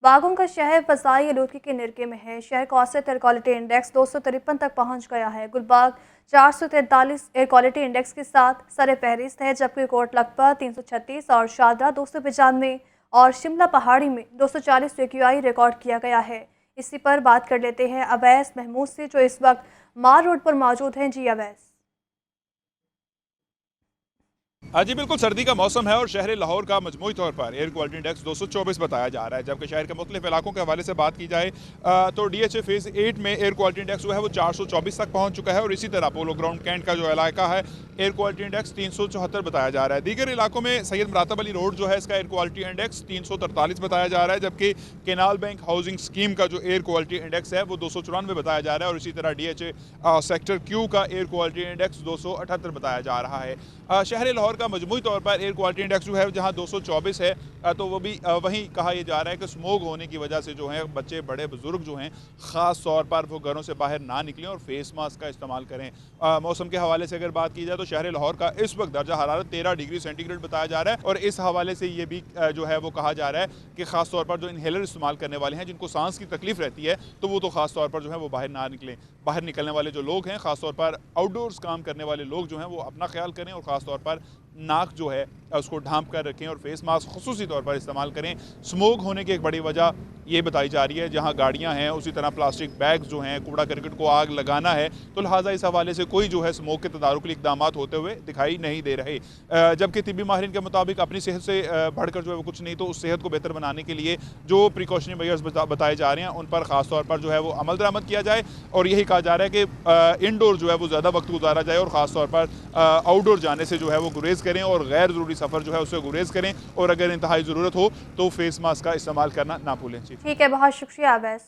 बागों का शहर फसाई आलूदगी के निरके में है। शहर का औसत एयर क्वालिटी इंडेक्स 253 तक पहुंच गया है। गुलबाग 443 एयर क्वालिटी इंडेक्स के साथ सर फहरिस्त है, जबकि कोट लखपत 336 और शारदा 295 और शिमला पहाड़ी में 240 AQI रिकॉर्ड किया गया है। इसी पर बात कर लेते हैं अवैस महमूद से, जो इस वक्त मार रोड पर मौजूद हैं। जी अवैस। हाँ जी, बिल्कुल सर्दी का मौसम है और शहर लाहौर का मजमूई तौर पर एयर क्वालिटी इंडेक्स 224 बताया जा रहा है। जबकि शहर के मुख्तलिफ इलाकों के हवाले से बात की जाए तो DHA फेज़ 8 में एयर क्वालिटी इंडेक्स जो है वो 424 तक पहुंच चुका है और इसी तरह पोलो ग्राउंड कैंट का जो इलाका है एयर क्वालिटी इंडेक्स 374 बताया जा रहा है। दीगर इलाकों में सैयद मुरातब अली रोड जो है इसका एयर क्वालिटी इंडेक्स 343 बताया जा रहा है, जबकि केनाल बैंक हाउसिंग स्कीम का जो एयर क्वालिटी इंडेक्स है वो 294 बताया जा रहा है और इसी तरह DHA सेक्टर Q का एयर क्वालिटी इंडेक्स 278 बताया जा रहा है। शहर लाहौर का मजमूई तौर पर एयर क्वालिटी इंडेक्स जो है जहाँ 224 है तो वो भी वहीं कहा यह जा रहा है कि स्मोक होने की वजह से जो है बच्चे बड़े बुजुर्ग जो हैं ख़ास तौर पर वो घरों से बाहर ना निकलें और फेस मास्क का इस्तेमाल करें। मौसम के हवाले से अगर बात की जाए तो शहर लाहौर का इस वक्त दर्जा हरारत 13 डिग्री सेंटीग्रेड बताया जा रहा है और इस हवाले से ये भी जो है वो कहा जा रहा है कि ख़ास तौर पर जो इनहेलर इस्तेमाल करने वाले हैं, जिनको सांस की तकलीफ रहती है, तो वो तो ख़ास तौर पर जो है वो बाहर ना निकलें। बाहर निकलने वाले जो लोग हैं, ख़ास तौर पर आउटडोर्स काम करने वाले लोग जो हैं वो अपना ख्याल करें और ख़ास तौर पर नाक जो है उसको ढांप कर रखें और फेस मास्क खुसूसी तौर पर इस्तेमाल करें। स्मोक होने की एक बड़ी वजह ये बताई जा रही है, जहाँ गाड़ियाँ हैं उसी तरह प्लास्टिक बैग्स जो हैं, कूड़ा करकट को आग लगाना है, तो लिहाजा इस हवाले से कोई जो है स्मोक के तदारुक के लिए इकदाम होते हुए दिखाई नहीं दे रहे। जबकि तिब्बी माहिरीन के मुताबिक अपनी सेहत से बढ़कर जो है वो कुछ नहीं, तो उस सेहत को बेहतर बनाने के लिए जो प्रिकॉशनरी मेजर्स बताए जा रहे हैं उन पर ख़ास तौर पर जो है वो अमल दरामद किया जाए और यही कहा जा रहा है कि इंडोर जो है वो ज़्यादा वक्त गुजारा जाए और ख़ास तौर पर आउटडोर जाने से जो है वो गुरेज करें और गैर ज़रूरी सफ़र जो है उससे गुरेज करें और अगर इंतहाई ज़रूरत हो तो फेस मास्क का इस्तेमाल करना ना भूलें। जी ठीक है, बहुत शुक्रिया अवैस।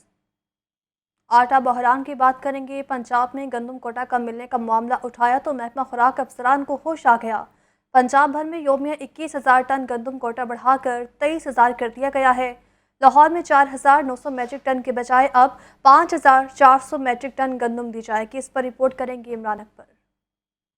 आटा बहरान की बात करेंगे। पंजाब में गंदम कोटा कम मिलने का मामला उठाया तो महकमा खुराक अफसरान को होश आ गया। पंजाब भर में योमिया 21,000 टन गंदम कोटा बढ़ाकर 23,000 कर दिया गया है। लाहौर में 4,900 मैट्रिक टन के बजाय अब 5,400 मैट्रिक टन गंदम दी जाएगी। इस पर रिपोर्ट करेंगे इमरान अकबर।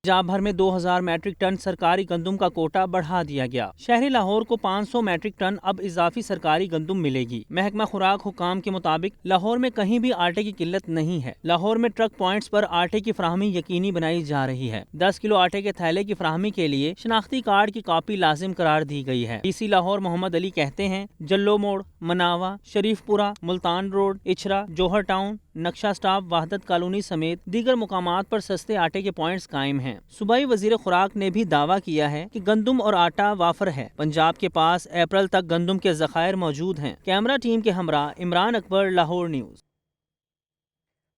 पंजाब भर में 2,000 मैट्रिक टन सरकारी गंदम का कोटा बढ़ा दिया गया। शहरी लाहौर को 500 मैट्रिक टन अब इजाफी सरकारी गंदम मिलेगी। महकमा खुराक हुकाम के मुताबिक लाहौर में कहीं भी आटे की किल्लत नहीं है। लाहौर में ट्रक पॉइंट्स पर आटे की फराहमी यकीनी बनाई जा रही है। 10 किलो आटे के थैले की फराहमी के लिए शनाख्ती कार्ड की कॉपी लाजिम करार दी गई है। DC लाहौर मोहम्मद अली कहते हैं, जल्लो मोड़, मनावा, शरीफपुरा, मुल्तान रोड, इचरा, जौहर टाउन, नक्शा स्टाफ, वहदत कॉलोनी समेत दीगर मुकामात पर सस्ते आटे के पॉइंट्स कायम हैं। सूबाई वजीर खुराक ने भी दावा किया है कि गंदम और आटा वाफर है। पंजाब के पास अप्रैल तक गंदम के ज़खायर मौजूद हैं। कैमरा टीम के हमरा इमरान अकबर, लाहौर न्यूज़।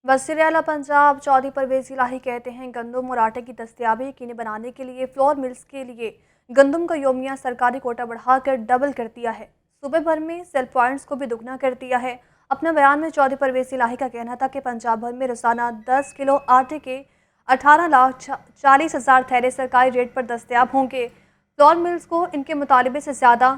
वज़ीर आला पंजाब चौधरी परवेज़ इलाही कहते हैं, गंदम और आटे की दस्तयाबी यकीनी बनाने के लिए फ्लोर मिल्स के लिए गंदम का योमिया सरकारी कोटा बढ़ाकर डबल कर दिया है। सूबे भर में सेल पॉइंट्स को भी दुगना कर दिया है। अपने बयान में चौधरी परवेज़ इलाही का कहना था कि पंजाब भर में रोज़ाना 10 किलो आटे के 18,40,000 थैले सरकारी रेट पर दस्तयाब होंगे। फ्लोर मिल्स को इनके मुतालबे से ज़्यादा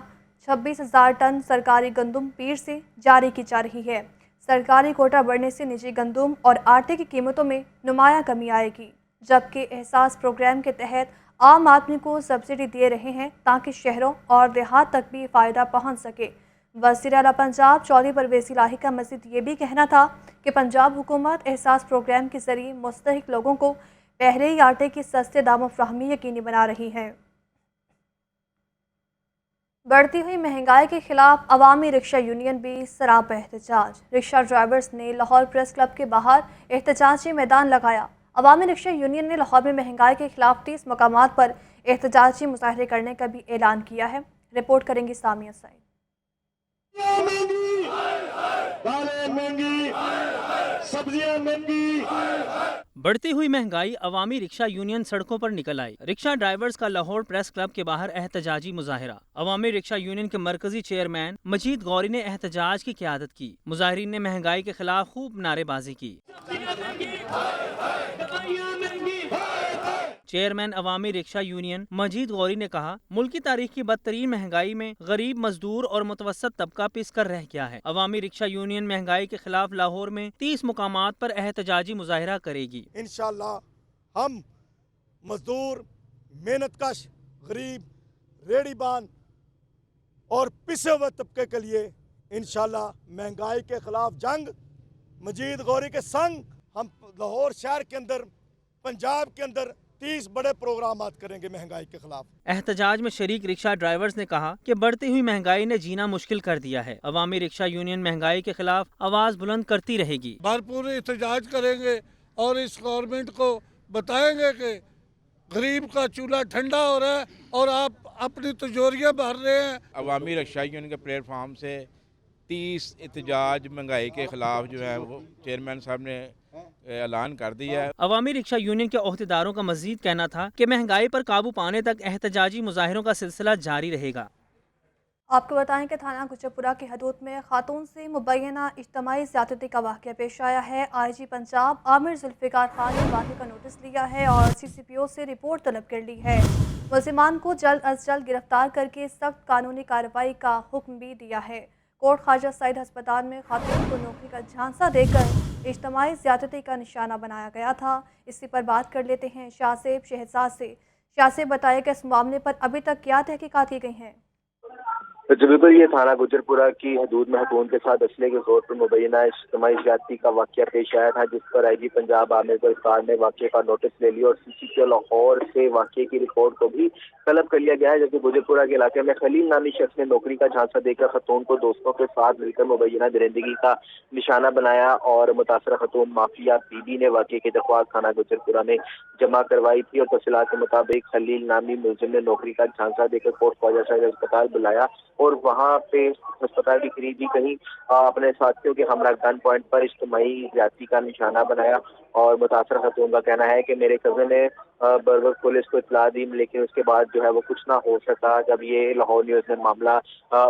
26,000 टन सरकारी गंदम पीर से जारी की जा रही है। सरकारी कोटा बढ़ने से निजी गंदम और आटे की कीमतों में नुमाया कमी आएगी, जबकि एहसास प्रोग्राम के तहत आम आदमी को सब्सिडी दे रहे हैं ताकि शहरों और देहात तक भी फ़ायदा पहुंच सके। वज़ीर आला पंजाब चौधरी परवेज़ इलाही का मज़ीद ये भी कहना था कि पंजाब हुकूमत एहसास प्रोग्राम के ज़रिए मुस्तहिक लोगों को पहले ही आटे की सस्ते दामों फराहमी यकीनी बना रही है। बढ़ती हुई महंगाई के खिलाफ अवामी रिक्शा यूनियन भी सरापा एहतजाज। रिक्शा ड्राइवर्स ने लाहौर प्रेस क्लब के बाहर एहतजाजी मैदान लगाया। अवामी रिक्शा यूनियन ने लाहौर में महंगाई के खिलाफ 30 मकामात पर एहतजाजी मुजाहरे करने का भी ऐलान किया है। रिपोर्ट करेंगी सामिया सईद। बढ़ती हुई महंगाई, अवामी रिक्शा यूनियन सड़कों पर निकल आई। रिक्शा ड्राइवर्स का लाहौर प्रेस क्लब के बाहर एहतजाजी मुजाहिरा। अवामी रिक्शा यूनियन के मरकजी चेयरमैन मजीद गौरी ने एहतजाज की क़यादत की। मुजाहिरीन ने महंगाई के खिलाफ खूब नारेबाजी की। चेयरमैन अवामी रिक्शा यूनियन मजीद गौरी ने कहा, मुल्क की तारीख की बदतरीन महंगाई में गरीब, मजदूर और मुतवसत तबका पिस कर रह गया है। अवामी रिक्शा यूनियन महंगाई के खिलाफ लाहौर में 30 मुकामात पर एहतजाजी मुजाहिरा करेगी। इंशाअल्लाह हम मजदूर, मेहनतकश, गरीब, रेहड़ीबान और पिसे हुए तबके के लिए इंशाल्लाह महंगाई के खिलाफ जंग मजीद गौरी के संग हम लाहौर शहर के अंदर पंजाब के अंदर 30 बड़े प्रोग्राम करेंगे महंगाई के खिलाफ। एहतजाज में शरीक रिक्शा ड्राइवर्स ने कहा कि बढ़ती हुई महंगाई ने जीना मुश्किल कर दिया है। अवामी रिक्शा यूनियन महंगाई के खिलाफ आवाज बुलंद करती रहेगी। भरपूर एहतजाज करेंगे और इस गवर्नमेंट को बताएंगे कि गरीब का चूल्हा ठंडा हो रहा है और आप अपनी तिजोरियां भर रहे हैं। अवामी रिक्शा यूनियन के प्लेटफार्म से 30 एहतजाज महंगाई के खिलाफ जो है वो चेयरमैन साहब ने ऐलान कर दिया है। अवामी रिक्शा यूनियन के ओहदेदारों का मजीद कहना था कि महंगाई पर काबू पाने तक एहतजाजी मुजाहिरों का सिलसिला जारी रहेगा। आपको बताएं कि थाना गुजरपुरा की हदूद में खातून से मुबैना इज्तमाई ज़्यादती का वाक़या पेश आया है। IG पंजाब आमिर जुल्फ़िकार खान ने वाक़े का नोटिस लिया है और CCPO से रिपोर्ट तलब कर ली है। मुल्ज़िमान को जल्द अज जल्द गिरफ्तार करके सख्त कानूनी कार्रवाई का हुक्म भी दिया है। कोट ख्वाजा सईद अस्पताल में खातून को नौकरी का झांसा देकर इज्तमाई ज़्यादती का निशाना बनाया गया था। इसी पर बात कर लेते हैं शाहसेब शहजाद से। शाहसेब, बताया कि इस मामले पर अभी तक क्या तहकीकात की गई हैं? जी बिल्कुल, ये थाना गुजरपुरा की हदूद में खातून के साथ असले के तौर पर मुबैना इज्तिमाई ज़्यादती का वाक़या पेश आया था, जिस पर IG पंजाब आमिर जुल्फ़िकार ने वाक़े का नोटिस ले लिया और CCPO लाहौर से वाक़े की रिपोर्ट को भी तलब कर लिया गया है। जबकि गुजरपुरा के इलाके में खलील नामी शख्स ने नौकरी का झांसा देकर खातून को दोस्तों के साथ मिलकर मुबैना दरिंदगी का निशाना बनाया और मुतासरा खातून माफिया बीबी ने वाक़े की दरख्वास्त थाना गुजरपुरा में जमा करवाई थी और तफसीलात के मुताबिक खलील नामी मुलजिम ने नौकरी का झांसा देकर कोट ख्वाजा सईद अस्पताल बुलाया और वहाँ पे अस्पताल की करीब ही कहीं अपने साथियों के हमरा गन पॉइंट पर इज्तिमाई ज़्यादती का निशाना बनाया और मुतासर खातून का कहना है कि मेरे कज़न ने बर वक्त पुलिस को इत्तला दी, लेकिन उसके बाद जो है वो कुछ ना हो सका। जब ये लाहौर न्यूज़ ने मामला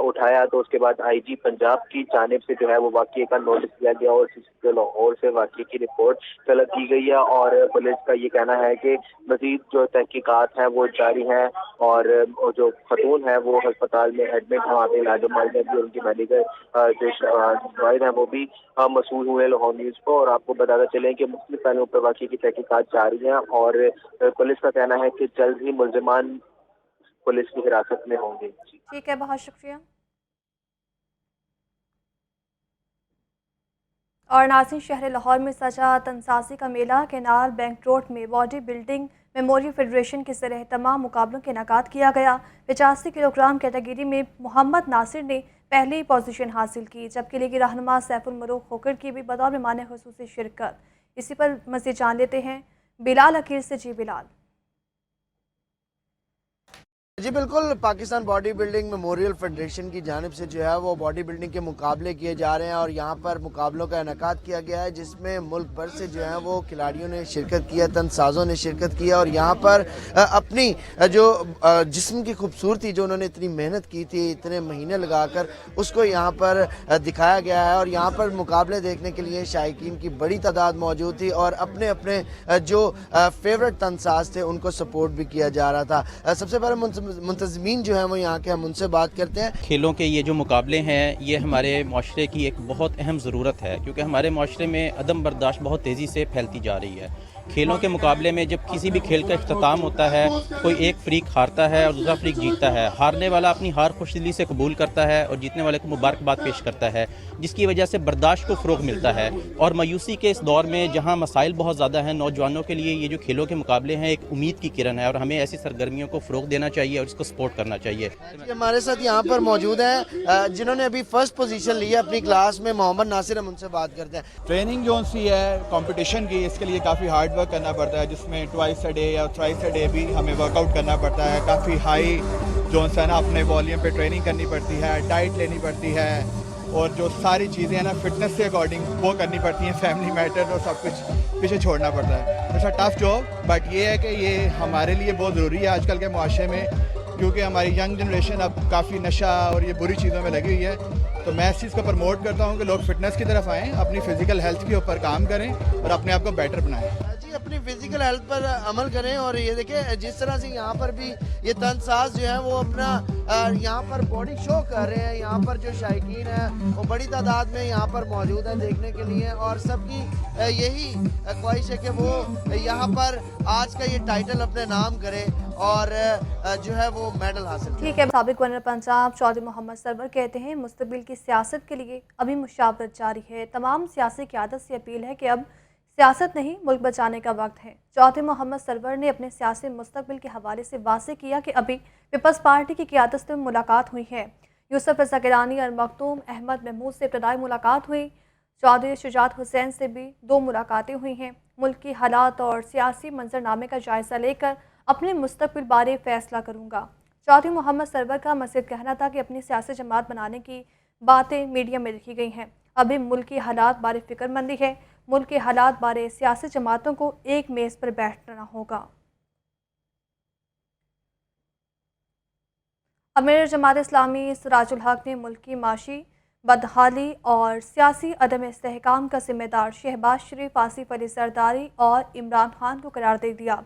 उठाया तो उसके बाद IG पंजाब की जानिब से जो है वो वाक़े का नोटिस दिया गया और CCPO लाहौर से वाक़े की रिपोर्ट तलब की गई है और पुलिस का ये कहना है कि मज़ीद जो तहकीकात हैं वो जारी हैं और जो खातून है वो अस्पताल में एडमिट है, वहाँ पे इलाज में भी उनकी मेडिकल जो शवाहिद हैं वो भी मसूल हुए लाहौर न्यूज़ को। और आपको बताते चलें कि मुख्तलिफ पहलुओं पर वाक़े की तहकीकात जारी हैं और पुलिस का कहना है कि जल्द ही मुल्ज़िमान पुलिस की हिरासत में होंगे। ठीक है, बहुत शुक्रिया। और नाज़रीन, शहर लाहौर में सजा तनसाज़ी का मेला केनाल बैंक रोड में बॉडी बिल्डिंग मेमोरियल फेडरेशन के ज़रिए तमाम मुकाबलों के इनेकाद किया गया। 85 किलोग्राम कैटेगरी में मोहम्मद नासिर ने पहली पोजीशन हासिल की, जबकि लीगी रहनुमा सैफुल मरूख खोकर की भी बतौर मेहमान खुसूसी शिरकत। इसी पर मज़ीद जान लेते हैं बिलाल अकील से। जी बिलाल। जी बिल्कुल, Pakistan body building memorial federation की जानिब से जो है वो बॉडी बिल्डिंग के मुकाबले किए जा रहे हैं और यहाँ पर मुकाबलों का इनेकाद किया गया है, जिसमें मुल्क भर से जो है वो खिलाड़ियों ने शिरकत किया, तनसाज़ों ने शिरकत किया और यहाँ पर अपनी जो जिस्म की खूबसूरती जो उन्होंने इतनी मेहनत की थी, इतने महीने लगाकर, उसको यहाँ पर दिखाया गया है। और यहाँ पर मुकाबले देखने के लिए शायकीन की बड़ी तादाद मौजूद थी और अपने अपने जो फेवरेट तनसाज थे उनको सपोर्ट भी किया जा रहा था। सबसे पहले मुंतज़मीन जो है वो यहाँ के, हम उनसे बात करते हैं। खेलों के ये जो मुकाबले हैं ये हमारे माशरे की एक बहुत अहम ज़रूरत है, क्योंकि हमारे माशरे में अदम बर्दाश्त बहुत तेज़ी से फैलती जा रही है। खेलों के मुकाबले में जब किसी भी खेल का इख्तिताम होता है, कोई एक फ़रीक हारता है और दूसरा फ़रीक जीतता है। हारने वाला अपनी हार खुशदिली से कबूल करता है और जीतने वाले को मुबारकबाद पेश करता है, जिसकी वजह से बर्दाश्त को फ़रोग़ मिलता है। और मायूसी के इस दौर में जहाँ मसाइल बहुत ज़्यादा हैं, नौजवानों के लिए ये जो खेलों के मुकाबले हैं एक उम्मीद की किरण है और हमें ऐसी सरगर्मियों को फ़रोग़ देना चाहिए और इसको सपोर्ट करना चाहिए। हमारे साथ यहाँ पर मौजूद हैं जिन्होंने अभी फर्स्ट पोजीशन ली है अपनी क्लास में, मोहम्मद नासिर, हम उनसे बात करते हैं। ट्रेनिंग जो सी है कंपटीशन की, इसके लिए काफ़ी हार्ड वर्क करना पड़ता है, जिसमें ट्वाइस अ डे या थ्राइस अ डे भी हमें वर्कआउट करना पड़ता है। काफ़ी हाई जो है ना अपने वॉल्यूम पे ट्रेनिंग करनी पड़ती है, डाइट लेनी पड़ती है और जो सारी चीज़ें हैं ना फिटनेस के अकॉर्डिंग वो करनी पड़ती हैं। फैमिली मैटर और सब कुछ पीछे छोड़ना पड़ता है। It's a tough job, but ये है कि ये हमारे लिए बहुत ज़रूरी है आजकल के मुआशरे में, क्योंकि हमारी यंग जनरेशन अब काफ़ी नशा और ये बुरी चीज़ों में लगी हुई है। तो मैं इस चीज़ को प्रमोट करता हूँ कि लोग फिटनेस की तरफ आएँ, अपनी फ़िज़िकल हेल्थ के ऊपर काम करें और अपने आप को बेटर बनाएं। जी, اپنی فزیکل ہیلتھ پر عمل کریں. اور یہ دیکھیں جس طرح سے یہاں پر بھی یہ تنساز جو ہیں وہ اپنا یہاں پر باڈی شو کر رہے ہیں. یہاں پر جو شائقین ہیں وہ بڑی تعداد میں یہاں پر موجود ہیں دیکھنے کے لیے, اور سب کی یہی خواہش ہے کہ وہ یہاں پر آج کا یہ ٹائٹل اپنے نام کرے اور جو ہے وہ میڈل حاصل کرے. ٹھیک ہے. سابق گورنر پنجاب چودھری محمد سرور کہتے ہیں مستقبل کی سیاست کے لیے ابھی مشاورت جاری ہے. تمام سیاسی قیادت سے اپیل ہے کہ اب سیاست نہیں ملک بچانے کا وقت ہے. چودھری محمد سرور نے اپنے سیاسی مستقبل کے حوالے سے واضح کیا کہ ابھی پیپلز پارٹی کی قیادت سے ملاقات ہوئی ہے. یوسف رضا گیلانی اور مختوم احمد محمود سے ابتدائی ملاقات ہوئی. چودھری شجاعت حسین سے بھی 2 ملاقاتیں ہوئی ہیں. ملک کی حالات اور سیاسی منظرنامے کا جائزہ لے کر اپنے مستقبل بارے فیصلہ کروں گا. چودھری محمد سرور کا مزید کہنا تھا کہ اپنی سیاسی جماعت بنانے کی باتیں میڈیا میں لکھی گئی ہیں. ابھی ملک کی حالات بارے فکر مندی ہے. ملک کے حالات بارے سیاسی جماعتوں کو ایک میز پر بیٹھنا ہوگا. امیر جماعت اسلامی سراج الحق نے ملک کی معاشی بدحالی اور سیاسی عدم استحکام کا ذمہ دار شہباز شریف, آصف علی زرداری اور عمران خان کو قرار دے دیا.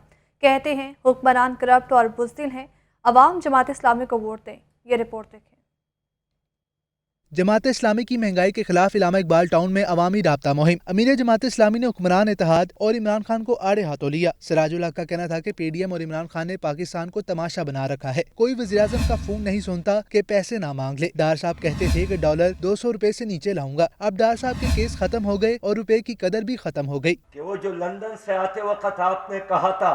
کہتے ہیں حکمران کرپٹ اور بزدل ہیں, عوام جماعت اسلامی کو ووٹ دیں. یہ رپورٹ دیکھیں. جماعت اسلامی کی مہنگائی کے خلاف علامہ اقبال ٹاؤن میں عوامی رابطہ مہم. امیر جماعت اسلامی نے حکمران اتحاد اور عمران خان کو آڑے ہاتھوں لیا. سراج الحق کا کہنا تھا کہ پی ڈی ایم اور عمران خان نے پاکستان کو تماشا بنا رکھا ہے. کوئی وزیراعظم کا فون نہیں سنتا کہ پیسے نہ مانگ لے. ڈار صاحب کہتے تھے کہ ڈالر 200 روپے سے نیچے لاؤں گا. اب ڈار صاحب کے کیس ختم ہو گئے اور روپے کی قدر بھی ختم ہو گئی. کہ وہ جو لندن سے آتے وقت آپ نے کہا تھا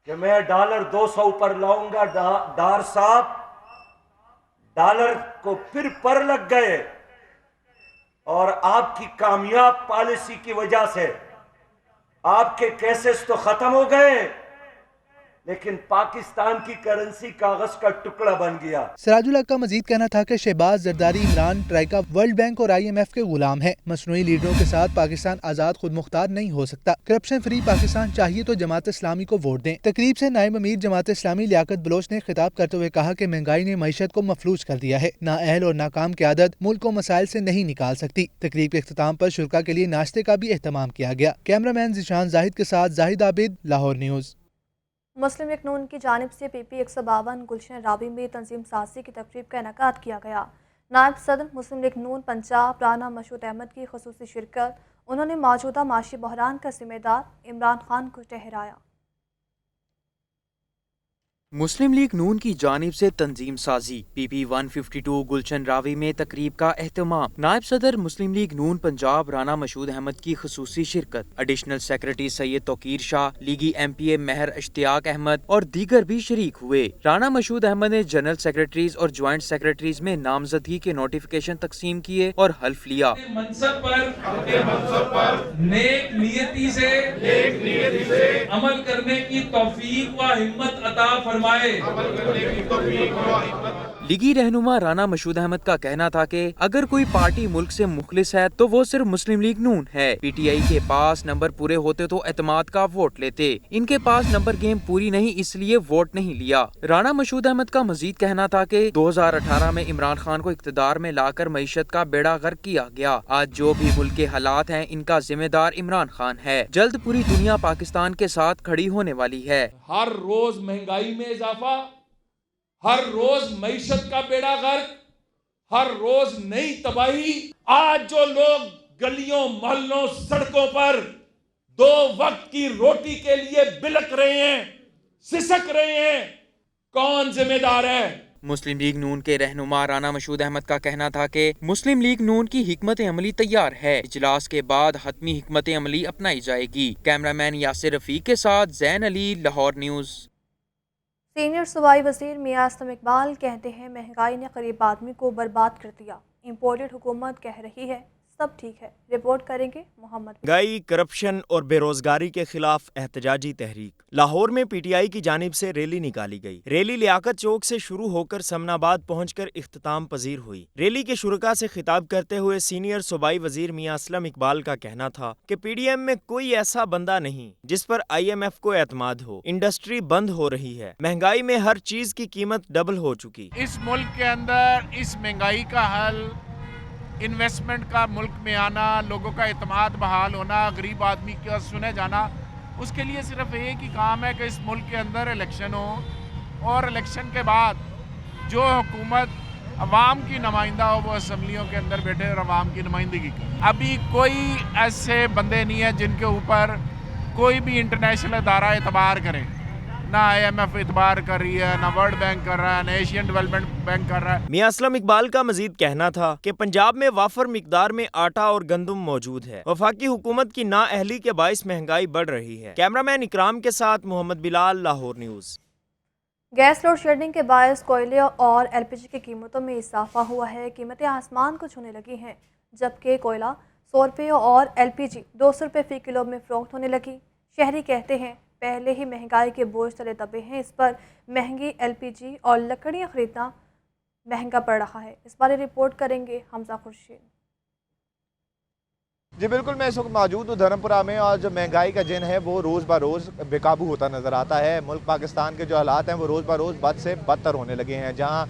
کہ میں ڈالر 200 پر لاؤں گا, ڈار صاحب ڈالر کو پھر پر لگ گئے اور آپ کی کامیاب پالیسی کی وجہ سے آپ کے کیسز تو ختم ہو گئے لیکن پاکستان کی کرنسی کاغذ کا ٹکڑا بن گیا. سراج الحق کا مزید کہنا تھا کہ Shahbaz Zardari Imran troika world bank اور IMF کے غلام ہیں. مصنوعی لیڈروں کے ساتھ پاکستان آزاد خود مختار نہیں ہو سکتا. کرپشن فری پاکستان چاہیے تو جماعت اسلامی کو ووٹ دیں. تقریب سے نائب امیر جماعت اسلامی لیاقت بلوچ نے خطاب کرتے ہوئے کہا کہ مہنگائی نے معیشت کو مفلوج کر دیا ہے. نااہل اور ناکام قیادت ملک کو مسائل سے نہیں نکال سکتی. تقریب کے اختتام پر شرکا کے لیے ناشتے کا بھی اہتمام کیا گیا. کیمرہ مین ذیشان زاہد کے ساتھ زاہد عابد, لاہور نیوز. مسلم لیگ نون کی جانب سے PP 152 گلشن راوی میں تنظیم سازی کی تقریب کا انعقاد کیا گیا. نائب صدر مسلم لیگ نون پنجاب رانا مشہود احمد کی خصوصی شرکت. انہوں نے موجودہ معاشی بحران کا ذمہ دار عمران خان کو ٹھہرایا. مسلم لیگ نون کی جانب سے تنظیم سازی PP 152 گلشن راوی میں تقریب کا اہتمام. نائب صدر مسلم لیگ نون پنجاب رانا مشہود احمد کی خصوصی شرکت. ایڈیشنل سیکرٹری سید توقیر شاہ, لیگی MPA مہر اشتیاق احمد اور دیگر بھی شریک ہوئے. رانا مشہود احمد نے جنرل سیکرٹریز اور جوائنٹ سیکرٹریز میں نامزدگی کے نوٹیفیکیشن تقسیم کیے اور حلف لیا. منصب پر نیک نیتی سے عمل کرنے کی توفیق و ہمت عطا فرمائے. لیگی رہنما رانا مشہود احمد کا کہنا تھا کہ اگر کوئی پارٹی ملک سے مخلص ہے تو وہ صرف مسلم لیگ نون ہے. PTI کے پاس نمبر پورے ہوتے تو اعتماد کا ووٹ لیتے. ان کے پاس نمبر گیم پوری نہیں اس لیے ووٹ نہیں لیا. رانا مشہود احمد کا مزید کہنا تھا کہ 2018 میں عمران خان کو اقتدار میں لا کر معیشت کا بیڑا غرق کیا گیا. آج جو بھی ملک کے حالات ہیں ان کا ذمہ دار عمران خان ہے. جلد پوری دنیا پاکستان کے ساتھ کھڑی ہونے والی ہے. ہر روز مہنگائی میں اضافہ, ہر روز معیشت کا بیڑا غرق, ہر روز نئی تباہی. آج جو لوگ گلیوں محلوں سڑکوں پر 2 وقت کی روٹی کے لیے بلک رہے ہیں, سسک رہے ہیں, کون ذمہ دار ہے؟ مسلم لیگ نون کے رہنما رانا مشہود احمد کا کہنا تھا کہ مسلم لیگ نون کی حکمت عملی تیار ہے. اجلاس کے بعد حتمی حکمت عملی اپنائی جائے گی. کیمرہ مین یاسر رفیق کے ساتھ زین علی, لاہور نیوز. سینئر صوبائی وزیر میاں اسلم اقبال کہتے ہیں مہنگائی نے غریب آدمی کو برباد کر دیا. امپورٹڈ حکومت کہہ رہی ہے سب ٹھیک ہے. رپورٹ کریں گے محمد. مہنگائی, کرپشن اور بے روزگاری کے خلاف احتجاجی تحریک. لاہور میں PTI کی جانب سے ریلی نکالی گئی. ریلی لیاقت چوک سے شروع ہو کر سمن آباد پہنچ کر اختتام پذیر ہوئی. ریلی کے شرکاء سے خطاب کرتے ہوئے سینئر صوبائی وزیر میاں اسلم اقبال کا کہنا تھا کہ PDM میں کوئی ایسا بندہ نہیں جس پر IMF کو اعتماد ہو. انڈسٹری بند ہو رہی ہے. مہنگائی میں ہر چیز کی قیمت ڈبل ہو چکی. اس ملک کے اندر اس مہنگائی کا حل انویسٹمنٹ کا ملک میں آنا, لوگوں کا اعتماد بحال ہونا, غریب آدمی کا سنے جانا, اس کے لیے صرف ایک ہی کام ہے کہ اس ملک کے اندر الیکشن ہو اور الیکشن کے بعد جو حکومت عوام کی نمائندہ ہو وہ اسمبلیوں کے اندر بیٹھے اور عوام کی نمائندگی کرے. ابھی کوئی ایسے بندے نہیں ہیں جن کے اوپر کوئی بھی انٹرنیشنل ادارہ اعتبار کرے. نہ IMF اعتبار کر رہی ہے، نہ ورلڈ بینک کر رہا ہے، نہ ایشین ڈیولپمنٹ بینک کر رہا ہے. میاں اسلم اقبال کا مزید کہنا تھا کہ پنجاب میں وافر مقدار میں آٹا اور گندم موجود ہے. وفاقی حکومت کی نااہلی کے باعث مہنگائی بڑھ رہی ہے. کیمرامین اکرام کے ساتھ Muhammad Bilal, Lahore news. Gas load shedding کے باعث کوئلے اور LPG کی قیمتوں میں اضافہ ہوا ہے. قیمتیں آسمان کو چھونے لگی ہیں، جبکہ کوئلہ 100 روپے اور LPG 200 روپے فی کلو میں فروخت ہونے لگی. شہری کہتے ہیں پہلے ہی مہنگائی کے بوجھ تلے دبے ہیں، اس پر مہنگی LPG اور لکڑیاں خریدنا مہنگا پڑ رہا ہے. اس بارے رپورٹ کریں گے حمزہ خورشید. جی بالکل، میں اس وقت موجود ہوں دھرمپورہ میں، اور جو مہنگائی کا جن ہے وہ روز بہ روز بے قابو ہوتا نظر آتا ہے. ملک پاکستان کے جو حالات ہیں وہ روز بہ روز بد سے بدتر ہونے لگے ہیں. جہاں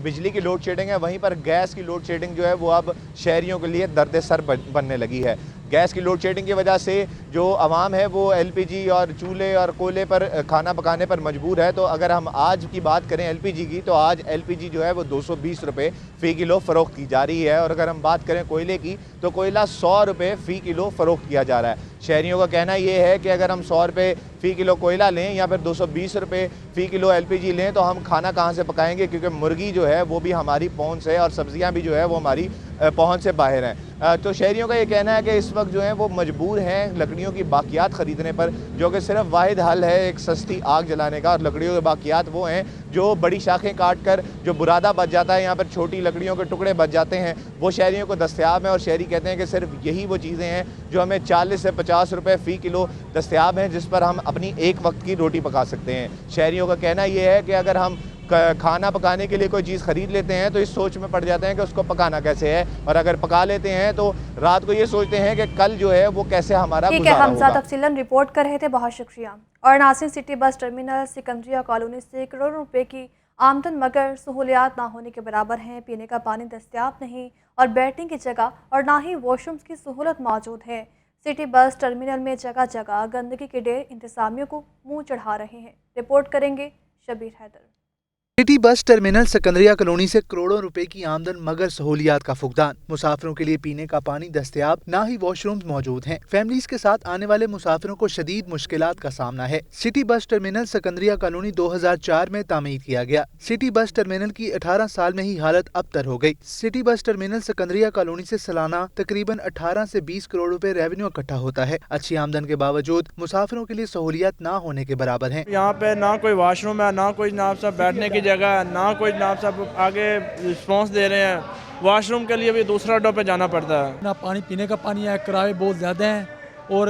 بجلی کی لوڈ شیڈنگ ہے، وہیں پر گیس کی لوڈ شیڈنگ جو ہے وہ اب شہریوں کے لیے درد سر بننے لگی ہے. گیس کی لوڈ شیڈنگ کی وجہ سے جو عوام ہے وہ LPG اور چولہے اور کوئلے پر کھانا پکانے پر مجبور ہے. تو اگر ہم آج کی بات کریں LPG کی، تو آج LPG جو ہے وہ 220 روپے فی کلو فروخت کی جا رہی ہے. اور اگر ہم بات کریں کوئلے کی، تو کوئلہ 100 روپے فی کلو فروخت کیا جا رہا ہے. شہریوں کا کہنا یہ ہے کہ اگر ہم 100 روپے فی کلو کوئلہ لیں یا پھر 220 روپے فی کلو LPG لیں تو ہم کھانا کہاں سے پکائیں گے، کیونکہ مرغی جو ہے وہ بھی ہماری پہنچ سے، اور سبزیاں بھی جو ہے وہ ہماری پہنچ سے باہر ہیں. تو شہریوں کا یہ کہنا ہے کہ اس وقت جو ہے وہ مجبور ہیں لکڑیوں کی باقیات خریدنے پر، جو کہ صرف واحد حل ہے ایک سستی آگ جلانے کا. اور لکڑیوں کے باقیات وہ ہیں جو بڑی شاخیں کاٹ کر جو برادہ بچ جاتا ہے، یہاں پر چھوٹی لکڑیوں کے ٹکڑے بچ جاتے ہیں، وہ شہریوں کو دستیاب ہیں. اور شہری کہتے ہیں کہ صرف یہی وہ چیزیں ہیں جو ہمیں 40 سے 50 روپے فی کلو دستیاب ہیں، جس پر ہم اپنی ایک وقت کی روٹی پکا سکتے ہیں. شہریوں کا کہنا یہ ہے کہ اگر ہم کھانا پکانے کے لیے کوئی چیز خرید لیتے ہیں تو اس سوچ میں پڑ جاتے ہیں کہ اس کو پکانا کیسے ہے، اور اگر پکا لیتے ہیں تو رات کو یہ سوچتے ہیں کہ کل جو ہے وہ کیسے ہمارا گزارا ہوگا. حمزہ تفصیلاً رپورٹ کر رہے تھے، بہت شکریہ. اور ناصرین، سٹی بس ٹرمینل سکندریہ کالونی سے کروڑوں روپے کی آمدن مگر سہولیات نہ ہونے کے برابر ہیں. پینے کا پانی دستیاب نہیں اور بیٹھنے کی جگہ اور نہ ہی واش رومز کی سہولت موجود ہے. سٹی بس ٹرمینل میں جگہ جگہ گندگی کے ڈھیر انتظامیوں کو منہ چڑھا رہے ہیں. رپورٹ کریں گے شبیر حیدر. سٹی بس ٹرمینل سکندریہ کالونی سے کروڑوں روپے کی آمدن مگر سہولیات کا فقدان. مسافروں کے لیے پینے کا پانی دستیاب، نہ ہی واش رومز موجود ہیں. فیملیز کے ساتھ آنے والے مسافروں کو شدید مشکلات کا سامنا ہے. سٹی بس ٹرمینل سکندریہ کالونی 2004 میں تعمیر کیا گیا. سٹی بس ٹرمینل کی 18 سال میں ہی حالت ابتر ہو گئی. سٹی بس ٹرمینل سکندریہ کالونی سے سالانہ تقریباً 18 سے 20 کروڑ روپے ریونیو اکٹھا ہوتا ہے. اچھی آمدن کے باوجود مسافروں کے لیے سہولیات نہ ہونے کے برابر ہیں. یہاں پہ نہ کوئی واش روم ہے، نہ کوئی جناب صاحب بیٹھنے کی جگہ ہے، نہ کوئی جناب صاحب آگے رسپانس دے رہے ہیں. واش روم کے لیے بھی دوسرا اڈوں پہ جانا پڑتا ہے. نہ پانی پینے کا پانی ہے، کرائے بہت زیادہ ہیں اور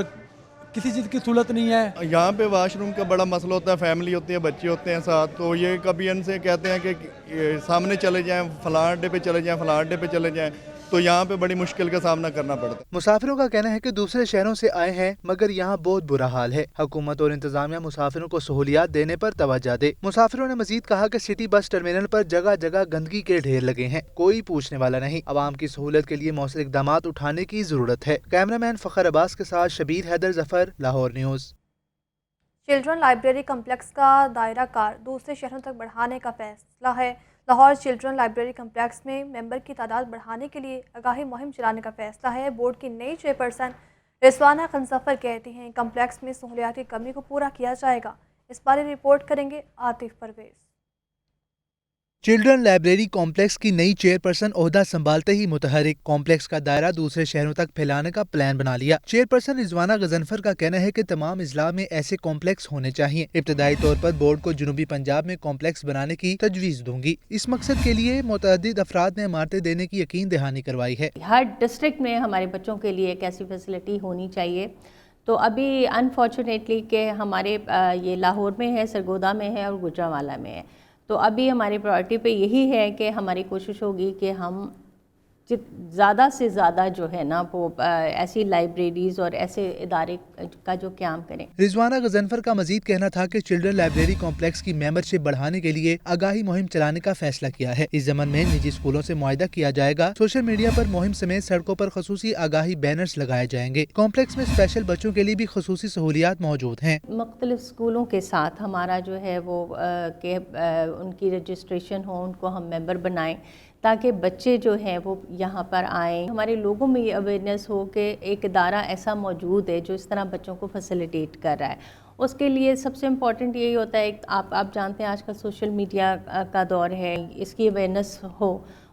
کسی چیز کی سہولت نہیں ہے. یہاں پہ واش روم کا بڑا مسئلہ ہوتا ہے، فیملی ہوتی ہے، بچے ہوتے ہیں ساتھ، تو یہ کبھی ان سے کہتے ہیں کہ سامنے چلے جائیں، فلاں اڈے پہ چلے جائیں، فلاں اڈے پہ چلے جائیں، تو یہاں پہ بڑی مشکل کا سامنا کرنا پڑتا ہے. مسافروں کا کہنا ہے کہ دوسرے شہروں سے آئے ہیں مگر یہاں بہت برا حال ہے. حکومت اور انتظامیہ مسافروں کو سہولیات دینے پر توجہ دے. مسافروں نے مزید کہا کہ سٹی بس ٹرمینل پر جگہ جگہ گندگی کے ڈھیر لگے ہیں، کوئی پوچھنے والا نہیں. عوام کی سہولت کے لیے مؤثر اقدامات اٹھانے کی ضرورت ہے. کیمرامین فخر عباس کے ساتھ Shabbir Haider Zafar, Lahore news. Children library complex کا دائرہ کار دوسرے شہروں تک بڑھانے کا فیصلہ ہے. لاہور چلڈرن لائبریری کمپلیکس میں ممبر کی تعداد بڑھانے کے لیے آگاہی مہم چلانے کا فیصلہ ہے. بورڈ کی نئی چیئرپرسن رضوانہ قنظفر کہتی ہیں کمپلیکس میں سہولیات کی کمی کو پورا کیا جائے گا. اس بارے رپورٹ کریں گے Atif Pervez. Children library complex کی نئی چیئرپرسن عہدہ سنبھالتے ہی متحرک. کمپلیکس کا دائرہ دوسرے شہروں تک پھیلانے کا پلان بنا لیا. چیئرپرسن رضوانہ قنظفر کا کہنا ہے کہ تمام اضلاع میں ایسے کمپلیکس ہونے چاہیے. ابتدائی طور پر بورڈ کو جنوبی پنجاب میں کمپلیکس بنانے کی تجویز دوں گی. اس مقصد کے لیے متعدد افراد نے عمارتیں دینے کی یقین دہانی کروائی ہے. ہر ڈسٹرکٹ میں ہمارے بچوں کے لیے ایک ایسی فیسلٹی ہونی چاہیے. تو ابھی انفارچونیٹلی کہ ہمارے یہ لاہور میں ہے، سرگودا میں ہے اور گجرانوالہ میں ہے. تو ابھی ہماری پرائورٹی پہ یہی ہے کہ ہماری کوشش ہوگی کہ ہم ज़्यादा से ज़्यादा जो है ना वो ऐसी लाइब्रेरीज़ और ऐसे इदारे का जो क़याम करें। रिजवाना गजनफर का मजीद कहना था कि चिल्ड्रन लाइब्रेरी कॉम्प्लेक्स की मेंबरशिप बढ़ाने के लिए आगाही मुहिम चलाने का फैसला किया है। इस ज़मन में निजी स्कूलों से मुआहदा किया जाएगा। सोशल मीडिया पर मुहिम समेत सड़कों पर खसूसी आगाही बैनर्स लगाए जाएंगे। कॉम्प्लेक्स में स्पेशल बच्चों के लिए भी खसूसी सहूलियात मौजूद हैं। मुख्तलिफ स्कूलों के साथ हमारा जो है वो उनकी रजिस्ट्रेशन हो, उनको हम मेंबर बनाएं ताकि बच्चे जो हैं वो यहाँ पर आएँ। हमारे लोगों में ये अवेयरनेस हो कि एक इदारा ऐसा मौजूद है जो इस तरह बच्चों को फैसिलिटेट कर रहा है। उसके लिए सबसे इम्पॉर्टेंट यही होता है, आप जानते हैं आजकल सोशल मीडिया का दौर है, इसकी अवेयरनेस हो।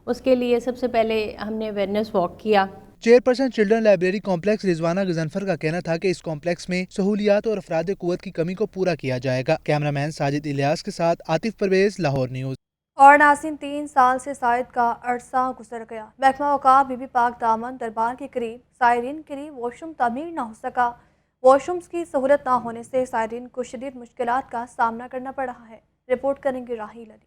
उसके लिए सबसे पहले हमने अवेयरनेस वॉक किया। Chairperson children library complex Rizwana Ghazanfar का कहना था कि इस कॉम्प्लेक्स में सहूलियात और अफराद क़ुव्वत की कमी को पूरा किया जाएगा। कैमरामैन साजिद इलियास के साथ आतिफ परवेज, लाहौर न्यूज़। और नाज़रीन, 3 साल से साइद का अरसा गुजर गया। महकमा औक़ाफ़ बीबी पाक दामन दरबार के करीब सायरीन के लिए वॉशरूम तामीर ना हो सका। वॉशरूम्स की सहूलत ना होने से सायरीन को शदीद मुश्किलात का सामना करना पड़ रहा है। रिपोर्ट करेंगे राहील अली।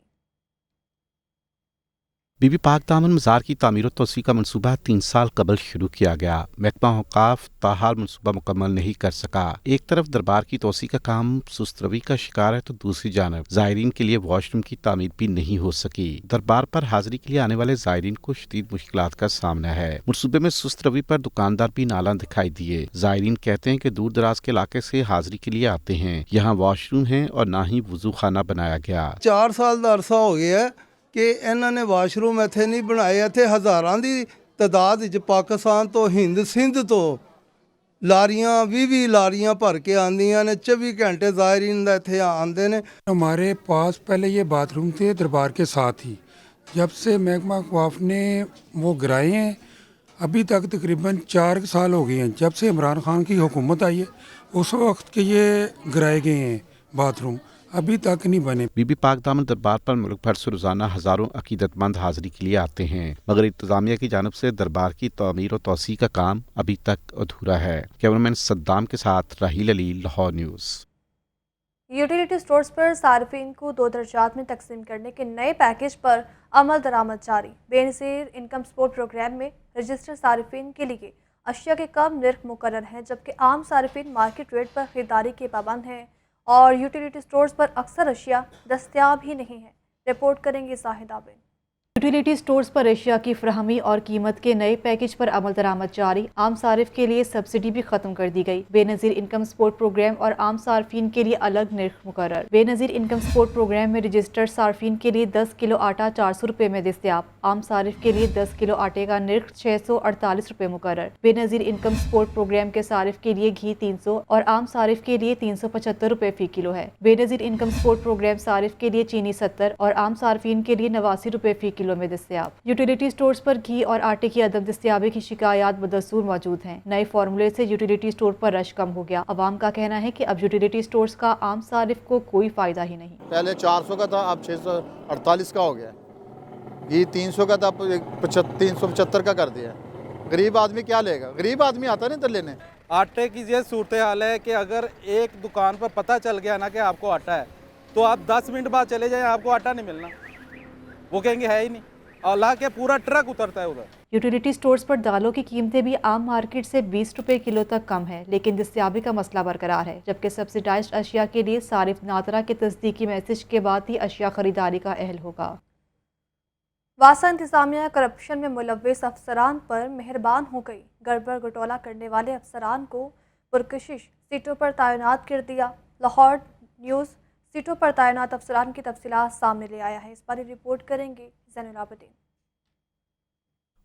बीबी पाक दामन मज़ार की तामीर और तोसी का मनसूबा 3 साल कबल शुरू किया गया। महकमा औक़ाफ़ ताहाल मनसूबा मुकम्मल नहीं कर सका। एक तरफ दरबार की तोसी का काम सुस्त रवी का शिकार है तो दूसरी जानब ज़ायरीन के लिए वॉशरूम की तामीर भी नहीं हो सकी। दरबार पर हाजिरी के लिए आने वाले ज़ायरीन को शदीद मुश्किलात का सामना है। मनसूबे में सुस्त रवी पर दुकानदार भी नाला दिखाई दिए। ज़ायरीन कहते हैं कि दूर दराज के इलाके से हाजिरी के लिए आते हैं, यहाँ वॉशरूम है और ना ही वजू खाना बनाया गया। 4 साल ਦਾ ਅਰਸਾ ਹੋ ਗਿਆ ਕਿ ਇਹਨਾਂ ਨੇ ਵਾਸ਼ਰੂਮ ਇੱਥੇ ਨਹੀਂ ਬਣਾਏ। ਇੱਥੇ ਹਜ਼ਾਰਾਂ ਦੀ ਤਾਦਾਦ ਵਿੱਚ ਪਾਕਿਸਤਾਨ ਤੋਂ ਹਿੰਦ ਸਿੰਧ ਤੋਂ ਲਾਰੀਆਂ 20 ਲਾਰੀਆਂ ਭਰ ਕੇ ਆਉਂਦੀਆਂ ਨੇ। 24 घंटे ज़ायरीन ਦਾ ਇੱਥੇ आते हैं। हमारे पास पहले ये बाथरूम थे दरबार के साथ ही, जब से महकमा औक़ाफ़ ने वो गिराए हैं अभी तक तकरीबन 4 साल हो गए हैं। जब से इमरान खान की हुकूमत आई है उस वक्त के ये गिराए गए हैं बाथरूम, अभी तक नहीं बने। बीबी पाक दामन दरबार पर मुल्क भर से रोजाना हजारों अकीदतमंद हाजिरी के लिए आते हैं, मगर इंतजामिया की जानब से दरबार की तामीर और तोसी का काम अभी तक अधूरा है। कैमरामैन सद्दाम के साथ Raheel Ali, Lahore news. Utility stores पर सार्फिन को 2 दर्जात में तकसीम करने के नए पैकेज पर अमल दरामद जारी। बेनज़ीर इनकम सपोर्ट प्रोग्राम में रजिस्टर्ड सार्फिन के लिए अशिया के कम निर्ख मुकर्रर हैं, जबकि आम सार्फिन मार्केट रेट पर खरीदारी के पाबंद हैं और यूटिलिटी स्टोर्स पर अक्सर अशिया दस्तयाब ही नहीं है। रिपोर्ट करेंगे साहिदा बिन। यूटिलिटी स्टोर्स पर अशिया की फ्राहमी और कीमत के नए पैकेज पर अमल दरामद जारी। आम सारिफ के लिए सब्सिडी भी खत्म कर दी गई। बेनज़ीर इनकम सपोर्ट प्रोग्राम और आम सार्फिन के लिए अलग निर्ख मुकर्रर। बेनज़ीर इनकम सपोर्ट प्रोग्राम में रजिस्टर्ड सार्फिन के लिए 10 किलो आटा 400 रुपये में दस्तयाब। आम सारिफ के लिए 10 किलो आटे का निर्ख 648 रुपये मुकर्रर। बेनज़ीर इनकम सपोर्ट प्रोग्राम के सारिफ के लिए घी 300 और आम सारिफ के लिए 375 रुपये फ़ी किलो है। बेनज़ीर इनकम सपोर्ट प्रोग्राम सारिफ के लिए चीनी 70 और आम सार्फिन के लिए 89 रुपये फ़ी किलो में दस्तयाब। यूटिलिटी स्टोर्स पर घी और आटे की अदम दस्तयाबी की शिकायत बदस्तूर मौजूद हैं। नए फार्मूले से यूटिलिटी स्टोर पर रश कम हो गया। अवाम का कहना है कि अब यूटिलिटी स्टोर्स का आम सारिफ को कोई फायदा ही नहीं। पहले 400 का था, अब 648 का हो गया। घी 300 का था, 375 का कर दिया। गरीब आदमी क्या लेगा? गरीब आदमी आता नहीं तो लेने। आटे की ये सूरत हाल है कि अगर एक दुकान पर पता चल गया ना कि आपको आटा है तो आप 10 मिनट बाद चले जाएं, आपको आटा नहीं मिलना। वो कहेंगे है ही नहीं, अल्लाह के पूरा ट्रक उतरता है उधर। यूटिलिटी स्टोर्स पर दालों की कीमतें भी आम मार्केट से 20 रुपये किलो तक कम है, लेकिन दस्तयाबी का मसला बरकरार है। जबकि सब्सिडाइज्ड अशिया के लिए सारिफ नातरा के तस्दीकी मैसेज के बाद ही अशिया खरीदारी का अहल होगा। वासा इंतजामिया करप्शन में मुलव्विस अफसरान पर मेहरबान हो गई। गड़बड़ घटोला करने वाले अफसरान को पुरकशिश सीटों पर तैनात कर दिया। लाहौर न्यूज़ सीटों पर तैनात अफसरान की तफसीलात सामने ले आया है। इस पर रिपोर्ट करेंगे ज़ैनुल आबिदीन।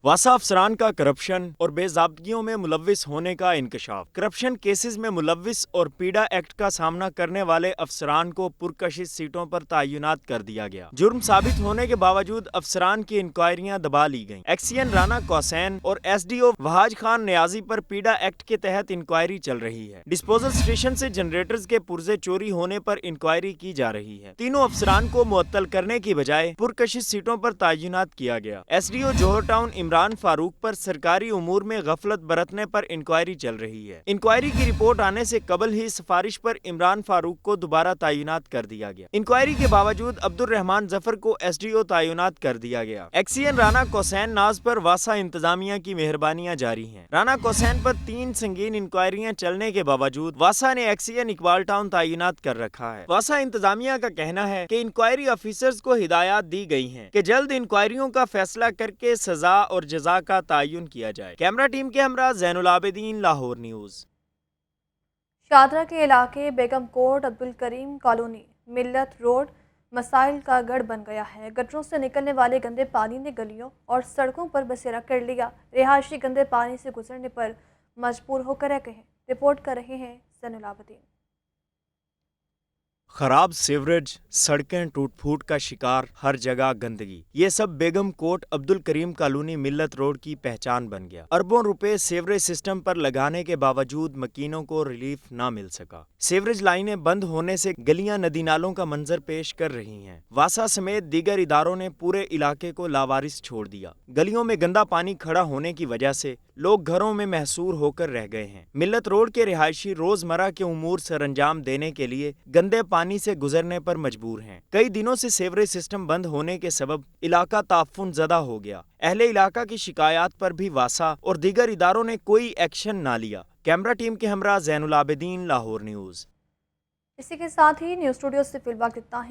वासा अफसरान का करप्शन और बेज़ाब्तगियों में मुलव्विस होने का इंकशाफ। करप्शन केसेस में मुलव्विस और पीड़ा एक्ट का सामना करने वाले अफसरान को पुरकशिश सीटों पर तयनात कर दिया गया। जुर्म साबित होने के बावजूद अफसरान की इंक्वायरियां दबा ली गईं। एक्सीएन राना कौसैन और एसडीओ वहाज खान न्याजी पर पीड़ा एक्ट के तहत इंक्वायरी चल रही है। डिस्पोजल स्टेशन से जनरेटर्स के पुर्जे चोरी होने पर इंक्वायरी की जा रही है। तीनों अफसरान को मुअत्तल करने की बजाय पुरकशिश सीटों पर तयनात किया गया। एसडीओ जोहर टाउन इमरान फारूक पर सरकारी उमूर में गफलत बरतने पर इंक्वायरी चल रही है। इंक्वायरी की रिपोर्ट आने से कबल ही सिफारिश पर इमरान फारूक को दोबारा तैनात कर दिया गया। इंक्वायरी के बावजूद अब्दुल रहमान जफर को SDO तैनात कर दिया गया। एक्सीएन राना कोसैन नाज पर वासा इंतजामिया की मेहरबानियां जारी हैं। राना कोसैन पर 3 संगीन इंक्वायरियां चलने के बावजूद वासा ने एक्सीएन इकबाल टाउन तैनात कर रखा है। वासा इंतजामिया का कहना है कि इंक्वायरी ऑफिसर्स को हिदायत दी गई हैं कि जल्द इंक्वायरियों का फैसला करके सजा और जजा का तयन किया जाए। कैमरा टीम के हमरा जैनुल आबिदीन, लाहौर न्यूज़। शादरा के इलाके बेगम कोट अब्दुल करीम कॉलोनी मिल्लत रोड मसाइल का गढ़ बन गया है। गटरों से निकलने वाले गंदे पानी ने गलियों और सड़कों पर बसेरा कर लिया। रिहायशी गंदे पानी से गुजरने पर मजबूर होकर रह गए हैं। रिपोर्ट कर रहे हैं जैनुल आबिदीन। खराब सीवरेज, सड़कें टूट फूट का शिकार, हर जगह गंदगी, ये सब बेगम कोट अब्दुल करीम कॉलोनी मिल्लत रोड की पहचान बन गया। अरबों रुपए सीवरेज सिस्टम पर लगाने के बावजूद मकीनों को रिलीफ ना मिल सका। सीवरेज लाइनें बंद होने से गलियां नदी नालों का मंजर पेश कर रही हैं। वासा समेत दीगर इदारों ने पूरे इलाके को लावारिस छोड़ दिया। गलियों में गंदा पानी खड़ा होने की वजह से लोग घरों में महसूर होकर रह गए हैं। मिल्लत रोड के रिहायशी रोजमर्रा के उमूर सरंजाम देने के लिए गंदे पानी से गुजरने पर मजबूर हैं। कई दिनों से सीवरेज सिस्टम बंद होने के सबब इलाका ताफुन ज़दा हो गया। अहले इलाका की शिकायत पर भी वासा और दीगर इदारों ने कोई एक्शन ना लिया। कैमरा टीम के हमरा जैनुल आबिदीन, लाहौर न्यूज़। इसी के साथ ही न्यूज़ स्टूडियो से फिलहाल इतना ही।